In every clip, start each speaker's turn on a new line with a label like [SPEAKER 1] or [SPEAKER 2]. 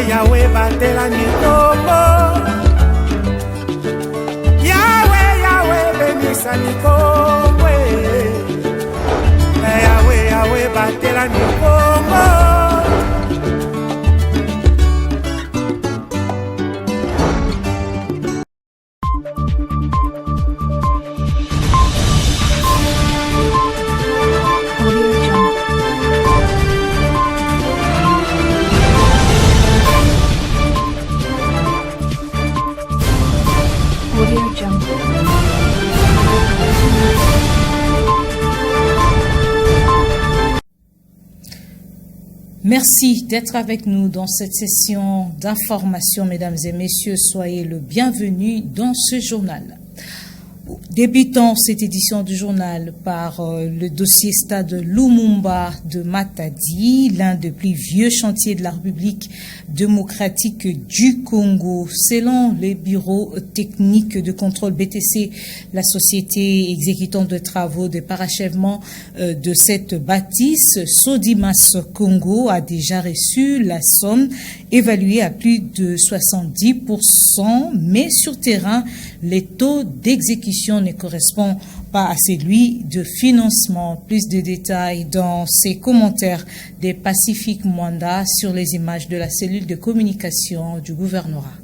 [SPEAKER 1] Yahweh batela mikongo. Yahweh benisa mikongo. Yahweh batela mikongo.
[SPEAKER 2] Merci d'être avec nous dans cette session d'information, mesdames et messieurs. Soyez le bienvenu dans ce journal. Débutons cette édition du journal par le dossier Stade Lumumba de Matadi, l'un des plus vieux chantiers de la République démocratique du Congo. Selon les bureaux techniques de contrôle BTC, la société exécutant de travaux de parachèvement de cette bâtisse, Sodimas Congo, a déjà reçu la somme évaluée à plus de 70%, mais sur terrain, les taux d'exécution ne correspondent pas à celui de financement. Plus de détails dans ces commentaires des Pacifique Mwanda sur les images de la cellule de communication du gouvernorat.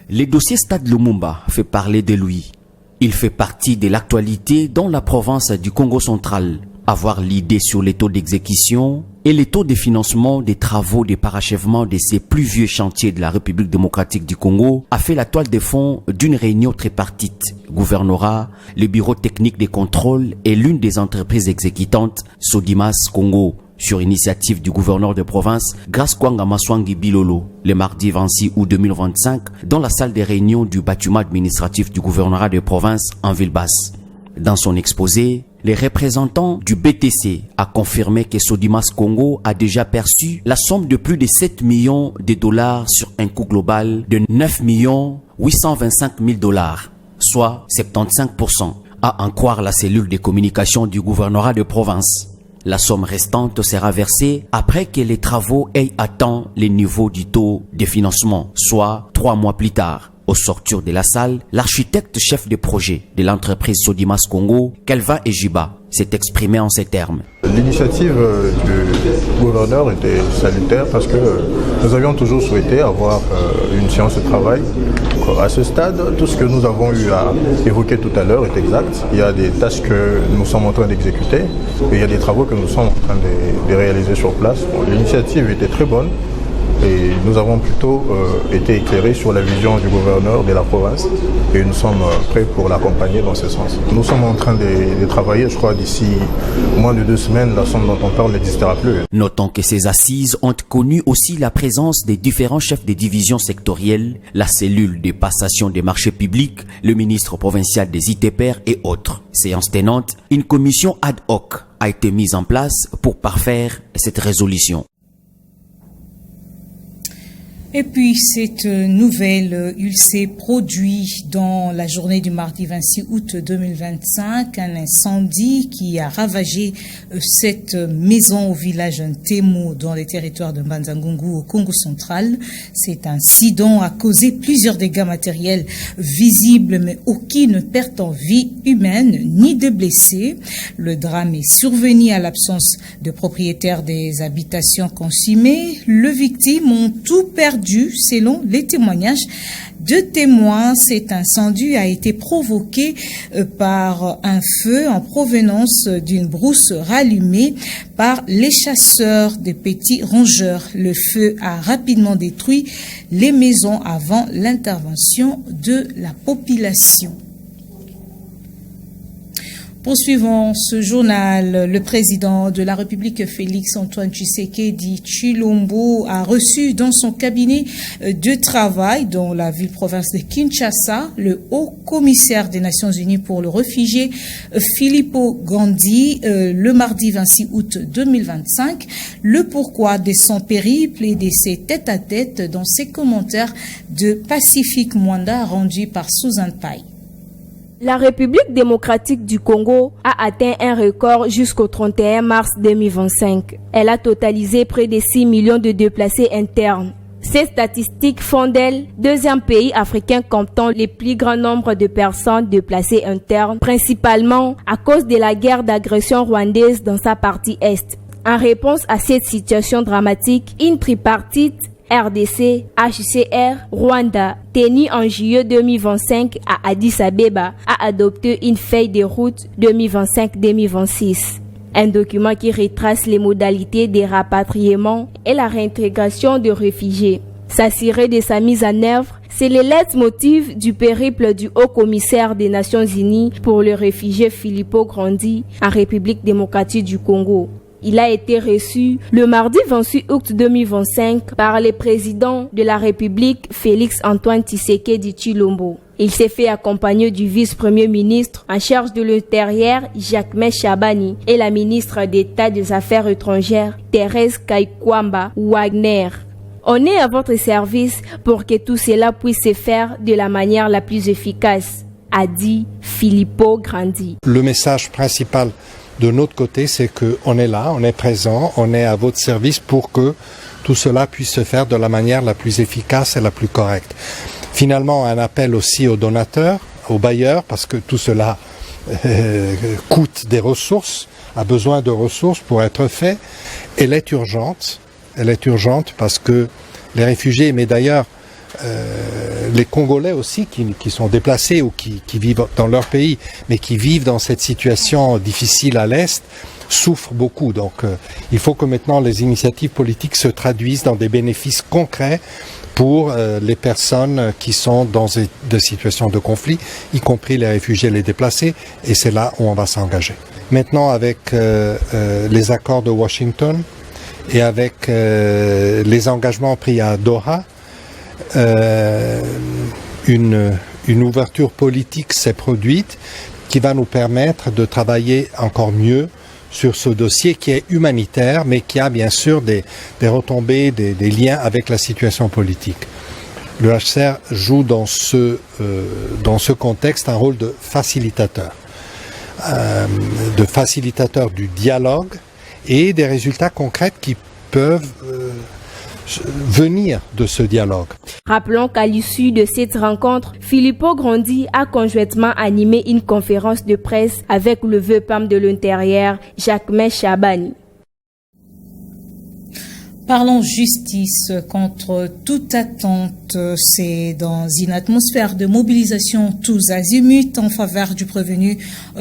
[SPEAKER 3] Le dossier Stade Lumumba fait parler de lui. Il fait partie de l'actualité dans la province du Congo central. Avoir l'idée sur les taux d'exécution et les taux de financement des travaux de parachèvement de ces plus vieux chantiers de la République démocratique du Congo a fait la toile de fond d'une réunion tripartite. Gouvernorat, le bureau technique de contrôle et l'une des entreprises exécutantes, Sodimas Congo, sur initiative du gouverneur de province, Grace Kwanga Maswangi Bilolo, le mardi 26 août 2025, dans la salle de réunion du bâtiment administratif du gouvernorat de province en ville basse. Dans son exposé, les représentants du BTC a confirmé que Sodimas Congo a déjà perçu la somme de plus de 7 millions de dollars sur un coût global de 9 825 000 dollars, soit 75%, à en croire la cellule de communication du gouvernorat de province. La somme restante sera versée après que les travaux aient atteint les niveaux du taux de financement, soit 3 mois plus tard. Au sortir de la salle, l'architecte chef de projet de l'entreprise Sodimas Congo, Kelvin Ejiba, s'est exprimé en ces termes.
[SPEAKER 4] L'initiative du gouverneur était salutaire parce que nous avions toujours souhaité avoir une séance de travail. À ce stade, tout ce que nous avons eu à évoquer tout à l'heure est exact. Il y a des tâches que nous sommes en train d'exécuter et il y a des travaux que nous sommes en train de réaliser sur place. L'initiative était très bonne. Et nous avons plutôt été éclairés sur la vision du gouverneur de la province et nous sommes prêts pour l'accompagner dans ce sens. Nous sommes en train de travailler, je crois d'ici moins de 2 semaines, la somme dont on parle n'existera plus.
[SPEAKER 3] Notons que ces assises ont connu aussi la présence des différents chefs des divisions sectorielles, la cellule de passation des marchés publics, le ministre provincial des ITPR et autres. Séance tenante, une commission ad hoc a été mise en place pour parfaire cette résolution.
[SPEAKER 2] Et puis, cette nouvelle, il s'est produit dans la journée du mardi 26 août 2025, un incendie qui a ravagé cette maison au village Ntemo dans les territoires de Mbanza-Ngungu au Congo central. Cet incident a causé plusieurs dégâts matériels visibles, mais aucune perte en vie humaine ni de blessés. Le drame est survenu à l'absence de propriétaires des habitations consumées. Les victimes ont tout perdu. Selon les témoignages de témoins, cet incendie a été provoqué par un feu en provenance d'une brousse rallumée par les chasseurs de petits rongeurs. Le feu a rapidement détruit les maisons avant l'intervention de la population. Poursuivons ce journal. Le président de la République, Félix Antoine Tshisekedi Tshilombo, a reçu dans son cabinet de travail dans la ville-province de Kinshasa le haut commissaire des Nations Unies pour le réfugié, Filippo Grandi, le mardi 26 août 2025. Le pourquoi de son périple et de ses tête-à-tête dans ses commentaires de Pacifique Mwanda rendus par Susan Pai.
[SPEAKER 5] La République démocratique du Congo a atteint un record jusqu'au 31 mars 2025. Elle a totalisé près de 6 millions de déplacés internes. Ces statistiques font d'elle deuxième pays africain comptant le plus grand nombre de personnes déplacées internes, principalement à cause de la guerre d'agression rwandaise dans sa partie est. En réponse à cette situation dramatique, une tripartite RDC, HCR, Rwanda, tenue en juillet 2025 à Addis Abeba, a adopté une feuille de route 2025-2026. Un document qui retrace les modalités des rapatriements et la réintégration de réfugiés. S'assurer de sa mise en œuvre, c'est le leitmotiv du périple du haut-commissaire des Nations Unies pour les réfugiés Filippo Grandi en République démocratique du Congo. Il a été reçu le mardi 28 août 2025 par le président de la République Félix-Antoine Tshisekedi Tshilombo. Il s'est fait accompagner du vice-premier ministre en charge de l'Intérieur Jacquemain Chabani et la ministre d'État des Affaires étrangères Thérèse Kaikwamba Wagner. On est à votre service pour que tout cela puisse se faire de la manière la plus efficace, a dit Filippo Grandi.
[SPEAKER 6] Le message principal de notre côté, c'est qu'on est là, on est présent, on est à votre service pour que tout cela puisse se faire de la manière la plus efficace et la plus correcte. Finalement, un appel aussi aux donateurs, aux bailleurs, parce que tout cela coûte des ressources, a besoin de ressources pour être fait. Elle est urgente parce que les réfugiés, mais d'ailleurs les Congolais aussi qui sont déplacés ou qui vivent dans leur pays, mais qui vivent dans cette situation difficile à l'Est, souffrent beaucoup. Donc il faut que maintenant les initiatives politiques se traduisent dans des bénéfices concrets pour les personnes qui sont dans des situations de conflit, y compris les réfugiés et les déplacés, et c'est là où on va s'engager. Maintenant, avec les accords de Washington et avec les engagements pris à Doha, une ouverture politique s'est produite qui va nous permettre de travailler encore mieux sur ce dossier qui est humanitaire, mais qui a bien sûr des retombées, des liens avec la situation politique. Le HCR joue dans ce contexte un rôle de facilitateur du dialogue et des résultats concrets qui peuvent venir de ce dialogue.
[SPEAKER 5] Rappelons qu'à l'issue de cette rencontre, Filippo Grandi a conjointement animé une conférence de presse avec le VPAM de l'Intérieur, Jacquemain Chabani.
[SPEAKER 2] Parlons justice. Contre toute attente, c'est dans une atmosphère de mobilisation tous azimuts en faveur du prévenu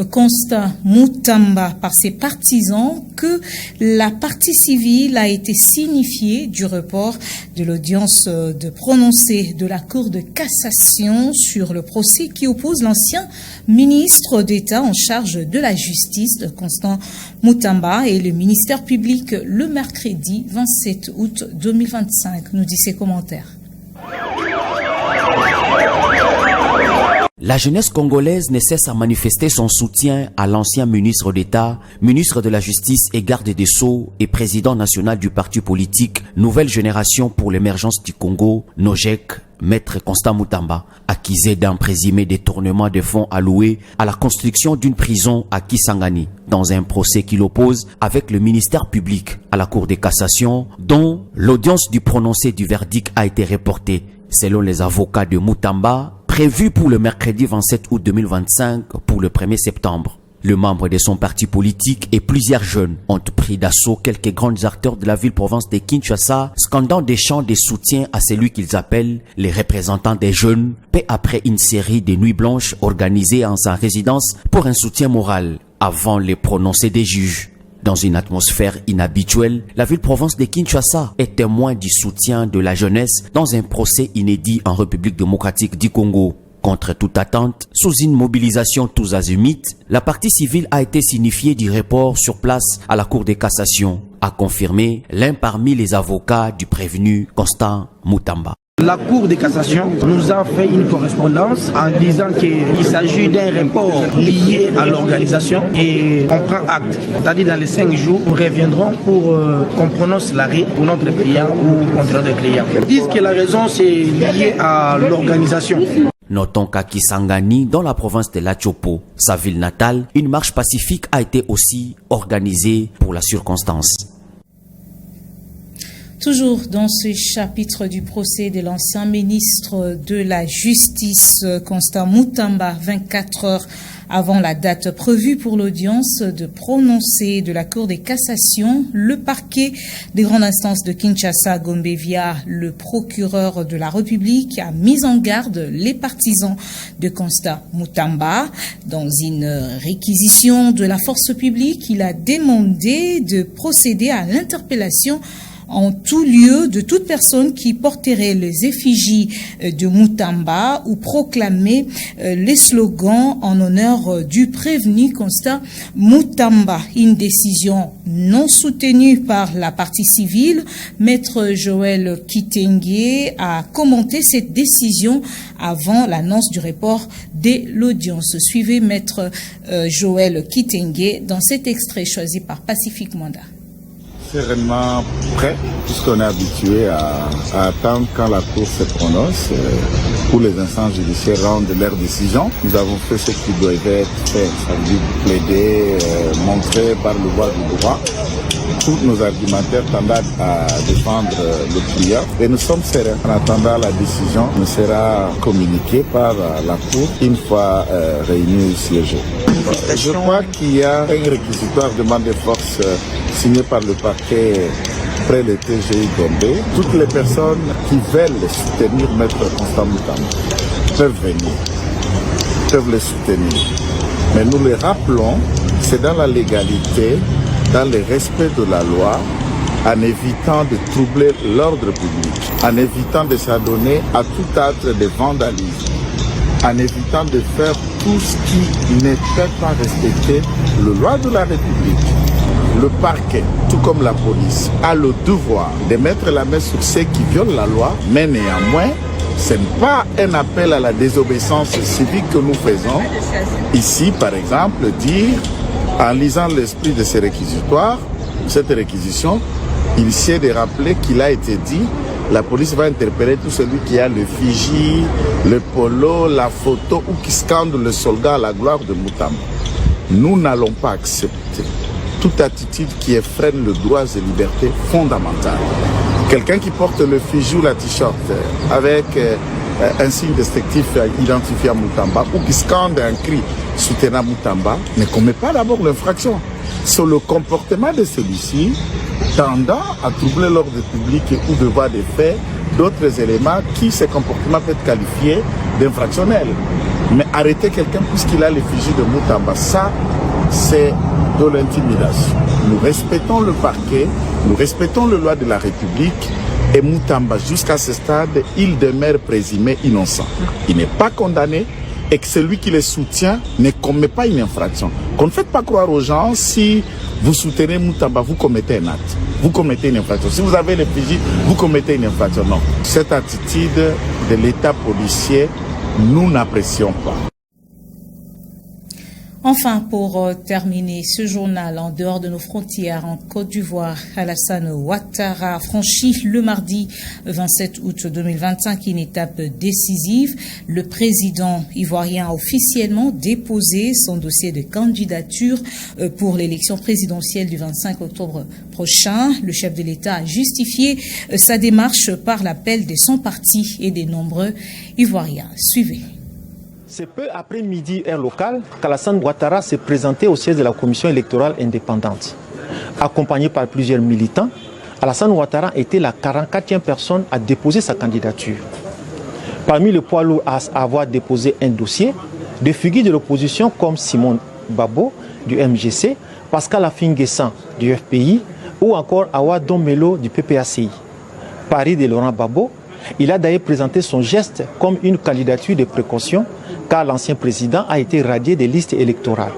[SPEAKER 2] Constant Mutamba par ses partisans que la partie civile a été signifiée du report de l'audience de prononcé de la Cour de cassation sur le procès qui oppose l'ancien ministre d'État en charge de la justice, Constant Mutamba, et le ministère public le mercredi 27 août 2025, nous dit ses commentaires.
[SPEAKER 3] La jeunesse congolaise ne cesse à manifester son soutien à l'ancien ministre d'État, ministre de la Justice et garde des Sceaux et président national du parti politique Nouvelle Génération pour l'émergence du Congo, NOGEC, Maître Constant Mutamba, accusé d'un présumé détournement de fonds alloués à la construction d'une prison à Kisangani, dans un procès qui l'oppose avec le ministère public à la Cour de cassation, dont l'audience du prononcé du verdict a été reportée, selon les avocats de Mutamba, prévu pour le mercredi 27 août 2025 pour le 1er septembre. Le membre de son parti politique et plusieurs jeunes ont pris d'assaut quelques grands acteurs de la ville-province de Kinshasa, scandant des chants de soutien à celui qu'ils appellent les représentants des jeunes, peu après une série de nuits blanches organisées en sa résidence pour un soutien moral avant les prononcés des juges. Dans une atmosphère inhabituelle, la ville-province de Kinshasa est témoin du soutien de la jeunesse dans un procès inédit en République démocratique du Congo. Contre toute attente, sous une mobilisation tous azimuts, la partie civile a été signifiée du report sur place à la Cour de cassation, a confirmé l'un parmi les avocats du prévenu Constant Mutamba.
[SPEAKER 7] La Cour de cassation nous a fait une correspondance en disant qu'il s'agit d'un report lié à l'organisation et on prend acte. C'est-à-dire dans les 5 jours, nous reviendrons pour qu'on prononce l'arrêt pour notre client ou contre notre client. Ils disent que la raison c'est lié à l'organisation.
[SPEAKER 3] Notons qu'à Kisangani, dans la province de Lachopo, sa ville natale, une marche pacifique a été aussi organisée pour la circonstance.
[SPEAKER 2] Toujours dans ce chapitre du procès de l'ancien ministre de la Justice, Constant Mutamba, 24 heures avant la date prévue pour l'audience de prononcé de la Cour de cassation, le parquet des grandes instances de Kinshasa, Gombe, via le procureur de la République, a mis en garde les partisans de Constant Mutamba. Dans une réquisition de la force publique, il a demandé de procéder à l'interpellation en tout lieu de toute personne qui porterait les effigies de Mutamba ou proclamer les slogans en honneur du prévenu Constant Mutamba. Une décision non soutenue par la partie civile. Maître Joël Kitenge a commenté cette décision avant l'annonce du report de l'audience. Suivez Maître Joël Kitenge dans cet extrait choisi par Pacifique Mwanda.
[SPEAKER 8] Sereinement prêt, puisqu'on est habitué à attendre quand la Cour se prononce pour les instances judiciaires rendent leur décision. Nous avons fait ce qui doit être fait, ça veut dire plaider, montrer par le voie du droit tous nos argumentaires tendant à défendre le client. Et nous sommes sereins. En attendant, la décision nous sera communiquée par la Cour une fois réunis et siégés. Je crois qu'il y a un réquisitoire de demande de force signé par le parquet près le TGI Gombe. Toutes les personnes qui veulent soutenir Maître Constant Mutamba peuvent venir, peuvent le soutenir. Mais nous les rappelons, c'est dans la légalité, dans le respect de la loi, en évitant de troubler l'ordre public, en évitant de s'adonner à tout acte de vandalisme, en évitant de faire tout ce qui ne peut pas respecter les lois de la République. Le parquet, tout comme la police, a le devoir de mettre la main sur ceux qui violent la loi, mais néanmoins, ce n'est pas un appel à la désobéissance civique que nous faisons. Ici, par exemple, dire, en lisant l'esprit de ces réquisitoires, cette réquisition, il essaie de rappeler qu'il a été dit, la police va interpeller tout celui qui a le figie, le polo, la photo ou qui scande le soldat à la gloire de Mutamba. Nous n'allons pas accepter toute attitude qui effrène les droits et libertés fondamentales. Quelqu'un qui porte le figie ou la t-shirt avec un signe distinctif identifié à Mutamba ou qui scande un cri soutenant Mutamba ne commet pas d'abord l'infraction. Sur le comportement de celui-ci tendant à troubler l'ordre public ou de voir des faits, d'autres éléments qui, ce comportement peut être qualifié d'infractionnel. Mais arrêter quelqu'un puisqu'il a l'effigie de Mutamba, ça, c'est de l'intimidation. Nous respectons le parquet, nous respectons les lois de la République et Mutamba, jusqu'à ce stade, il demeure présumé innocent. Il n'est pas condamné et que celui qui le soutient ne commet pas une infraction. Qu'on ne fait pas croire aux gens, si vous soutenez Mutamba, vous commettez un acte, vous commettez une infraction. Si vous avez l'effigie, vous commettez une infraction. Non. Cette attitude de l'État policier, nous n'apprécions pas.
[SPEAKER 2] Enfin, pour terminer ce journal en dehors de nos frontières, en Côte d'Ivoire, Alassane Ouattara a franchi le mardi 27 août 2025 une étape décisive. Le président ivoirien a officiellement déposé son dossier de candidature pour l'élection présidentielle du 25 octobre prochain. Le chef de l'État a justifié sa démarche par l'appel de son parti et des nombreux Ivoiriens. Suivez.
[SPEAKER 9] C'est peu après midi heure locale qu'Alassane Ouattara s'est présenté au siège de la commission électorale indépendante. Accompagné par plusieurs militants, Alassane Ouattara était la 44e personne à déposer sa candidature. Parmi les poids lourds à avoir déposé un dossier, des figures de l'opposition comme Simon Babo du MGC, Pascal Afin-Guessan du FPI ou encore Awa Domelo du PPACI. Paris de Laurent Babo, il a d'ailleurs présenté son geste comme une candidature de précaution car l'ancien président a été radié des listes électorales.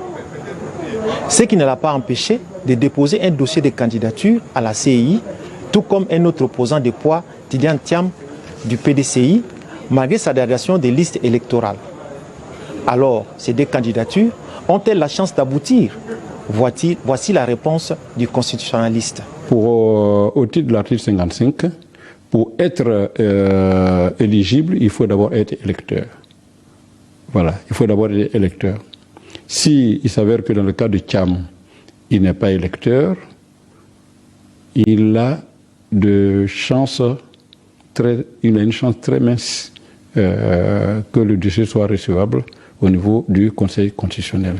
[SPEAKER 9] Ce qui ne l'a pas empêché de déposer un dossier de candidature à la CEI, tout comme un autre opposant de poids, Tidiane Thiam du PDCI, malgré sa dégradation des listes électorales. Alors, ces deux candidatures ont-elles la chance d'aboutir? Voici la réponse du constitutionnaliste.
[SPEAKER 10] Au titre de l'article 55, pour être éligible, il faut d'abord être électeur. Voilà, il faut d'abord être électeur. Si il s'avère que dans le cas de Thiam, il n'est pas électeur, il a de chance il a une chance très mince que le dossier soit recevable au niveau du Conseil constitutionnel.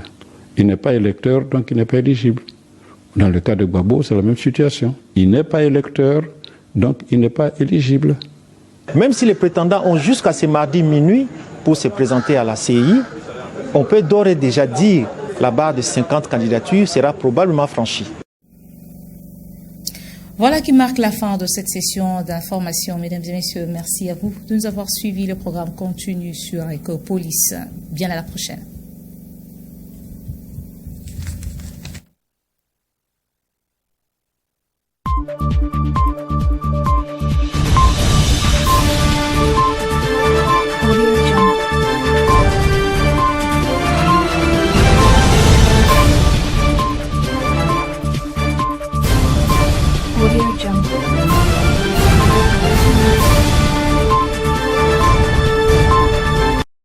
[SPEAKER 10] Il n'est pas électeur, donc il n'est pas éligible. Dans le cas de Gbagbo, c'est la même situation. Il n'est pas électeur, donc il n'est pas éligible.
[SPEAKER 9] Même si les prétendants ont jusqu'à ce mardi minuit pour se présenter à la CEI, on peut d'ores et déjà dire que la barre de 50 candidatures sera probablement franchie.
[SPEAKER 2] Voilà qui marque la fin de cette session d'information. Mesdames et messieurs, merci à vous de nous avoir suivis. Le programme continue sur Ecopolis. Bien à la prochaine.
[SPEAKER 11] Audio Jungle.